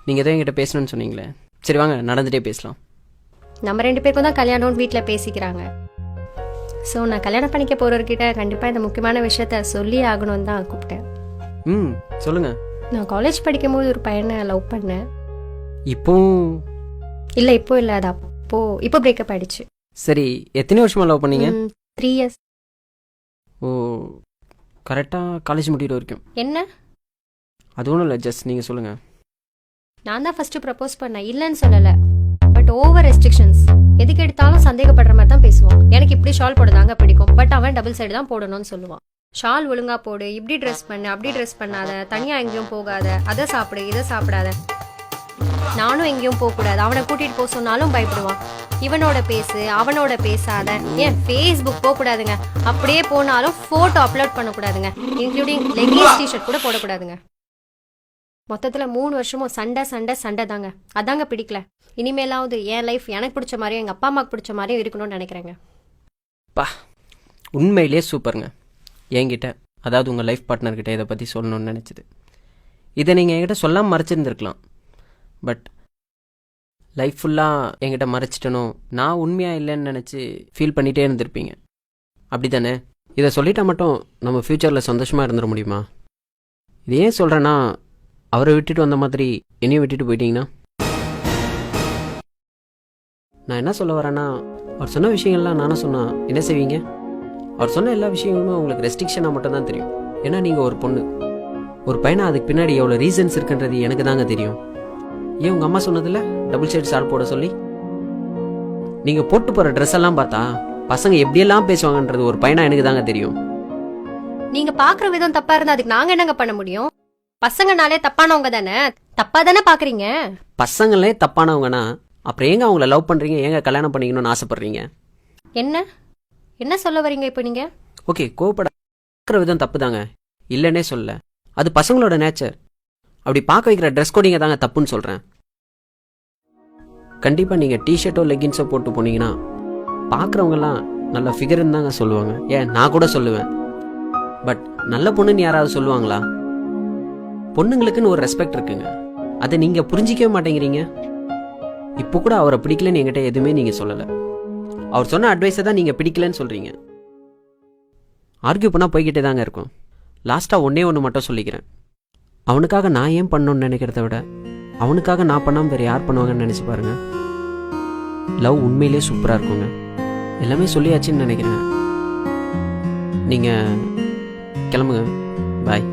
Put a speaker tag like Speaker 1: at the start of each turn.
Speaker 1: நீங்கள் எதோ என்கிட்ட பேசணும்னு சொன்னீங்களே, சரி வாங்க நடந்துகிட்டே பேசலாம்.
Speaker 2: நம்ம 2 பேருக்கும் தான் கல்யாணம்னு வீட்டில் பேசிக்கிறாங்க. ஸோ நான் கல்யாணம் பண்ணிக்க போகிறவர்கிட்ட கண்டிப்பாக இந்த முக்கியமான விஷயத்த சொல்லி ஆகணும்னு தான் கூப்பிட்டேன்.
Speaker 1: ம், சொல்லுங்கள்.
Speaker 2: நான் காலேஜ் படிக்கும்போது ஒரு பையனை லவ் பண்ணேன்.
Speaker 1: இப்போ
Speaker 2: இல்லை இப்போ இல்லை, அது இப்போ பிரேக்கப் ஆயிடுச்சு.
Speaker 1: சரி, எத்தனை வருஷமாக லவ் பண்ணீங்க?
Speaker 2: 3 years.
Speaker 1: ஓ, கரெக்டாக காலேஜ் முடிகிற வரைக்கும்.
Speaker 2: என்ன?
Speaker 1: அது ஒன்றும் இல்லை, ஜஸ்ட் நீங்கள் சொல்லுங்கள்.
Speaker 2: நான் தான் ஃபர்ஸ்ட் ப்ரப்போஸ் பண்ணேன், இல்லைன்னு சொல்லலை. But over restrictions. எதுக்கு எடுத்தாலும் சந்தேகப்படுற மாதிரி தான் பேசுவான். எனக்கு இப்படி ஷால் போடுதாங்க பிடிக்கும், பட் அவன் டபுள் சைடு தான் போடணும்னு சொல்லுவான். ஷால் ஒழுங்கா போடு, இப்படி ட்ரெஸ் பண்ணு, அப்படி ட்ரெஸ் பண்ணாத, தனியாக எங்கேயும் போகாத, அதை சாப்பிடு இதை சாப்பிடாத. நானும் எங்கேயும் போகக்கூடாது, அவனை கூட்டிகிட்டு போக சொன்னாலும் பயப்படுவான். இவனோட பேசு அவனோட பேசாத, ஏன் ஃபேஸ்புக் போகக்கூடாதுங்க, அப்படியே போனாலும் ஃபோட்டோ அப்லோட் பண்ணக்கூடாதுங்க, இன்க்ளூடிங் லெகின்ஸ் டிஷர்ட் கூட போடக்கூடாதுங்க. மொத்தத்தில் 3 வருஷமும் சண்டை சண்டை சண்டை தாங்க. அதாங்க பிடிக்கல. இனிமேலாவது என் லைஃப் எனக்கு பிடிச்ச மாதிரியும் எங்கள் அப்பா அம்மாவுக்கு பிடிச்ச மாதிரியும் இருக்கணும்னு நினைக்கிறேங்க.
Speaker 1: பா, உண்மையிலே சூப்பருங்க. என்கிட்ட, அதாவது உங்கள் லைஃப் பார்ட்னர்கிட்ட இதை பற்றி சொல்லணும்னு நினச்சிது. இதை நீங்கள் என்கிட்ட சொல்லாமல் மறைச்சிருந்துருக்கலாம். பட் லைஃப் ஃபுல்லாக என்கிட்ட மறைச்சிட்டனோ, நான் உண்மையாக இல்லைன்னு நினச்சி ஃபீல் பண்ணிகிட்டே இருந்திருப்பீங்க. அப்படி தானே? இதை சொல்லிட்டா மட்டும் நம்ம ஃப்யூச்சரில் சந்தோஷமாக இருந்துட முடியுமா? இது ஏன் சொல்கிறேன்னா, அவரை விட்டுட்டு வந்த மாதிரி என்னையும் விட்டுட்டு போயிட்டீங்கன்னா, நான் என்ன சொல்ல வரேன்னா, அவர் சொன்ன விஷயங்கள்லாம் நானும் சொன்னால் என்ன செய்வீங்க? அவர் சொன்ன எல்லா விஷயங்களுமே உங்களுக்கு ரெஸ்ட்ரிக்ஷனாக மட்டும்தான் தெரியும். ஏன்னா நீங்கள் ஒரு பொண்ணு. ஒரு பையனை அதுக்கு பின்னாடி எவ்வளோ ரீசன்ஸ் இருக்குன்றது எனக்கு தாங்க தெரியும். ஏன் உங்கள் அம்மா சொன்னதில்ல டபுள் ஷேட் ஷால் போட சொல்லி? நீங்கள் போட்டு போகிற ட்ரெஸ் எல்லாம் பார்த்தா பசங்க எப்படியெல்லாம் பேசுவாங்கன்றது ஒரு பையனா எனக்கு தாங்க தெரியும்.
Speaker 2: நீங்க பாக்குற விதம் தப்பா இருந்தா அதுக்கு நாங்க என்னங்க பண்ண முடியும்? பசங்கனாலே தப்பானவங்க தானே, தப்பா தானே பாக்குறீங்க.
Speaker 1: பசங்களே தப்பானவங்கன்னா அப்புறம் ஏங்க அவங்கள லவ் பண்ணுறீங்க, ஏங்க கல்யாணம் பண்ணிக்கணும்னு ஆசைப்படுறீங்க?
Speaker 2: என்ன என்ன சொல்ல வரீங்க இப்போ நீங்க?
Speaker 1: ஓகே, கோவப்பட விதம் தப்பு தாங்க, இல்லைன்னே சொல்ல. அது பசங்களோட நேச்சர். அப்படி பார்க்க வைக்கிற ட்ரெஸ் கோடிங்க தாங்க தப்புன்னு சொல்கிறேன். கண்டிப்பாக நீங்கள் டிஷர்ட்டோ லெகின்ஸோ போட்டு போனீங்கன்னா பார்க்குறவங்கலாம் நல்ல ஃபிகர்னு தாங்க சொல்லுவாங்க. ஏன் நான் கூட சொல்லுவேன். பட் நல்ல பொண்ணுன்னு யாராவது சொல்லுவாங்களா? பொண்ணுங்களுக்குன்னு ஒரு ரெஸ்பெக்ட் இருக்குங்க, அதை நீங்கள் புரிஞ்சிக்கவே மாட்டேங்கிறீங்க. இப்போ கூட அவரை பிடிக்கலன்னு என்கிட்ட எதுவுமே நீங்கள் சொல்லலை. அவர் சொன்ன அட்வைஸை தான் நீங்கள் பிடிக்கலன்னு சொல்கிறீங்க. ஆர்கியூ பண்ணால் போய்கிட்டே தாங்க இருக்கும். லாஸ்ட்டாக ஒன்று மட்டும் சொல்லிக்கிறேன். அவனுக்காக நான் ஏன் பண்ணணும்னு நினைக்கிறத விட அவனுக்காக நான் பண்ணாமல் வேறு யார் பண்ணுவாங்கன்னு நினச்சி பாருங்க. லவ் உண்மையிலே சூப்பராக இருக்குங்க. எல்லாமே சொல்லியாச்சுன்னு நினைக்கிறேன். நீங்கள் கிளம்புங்க. பாய்.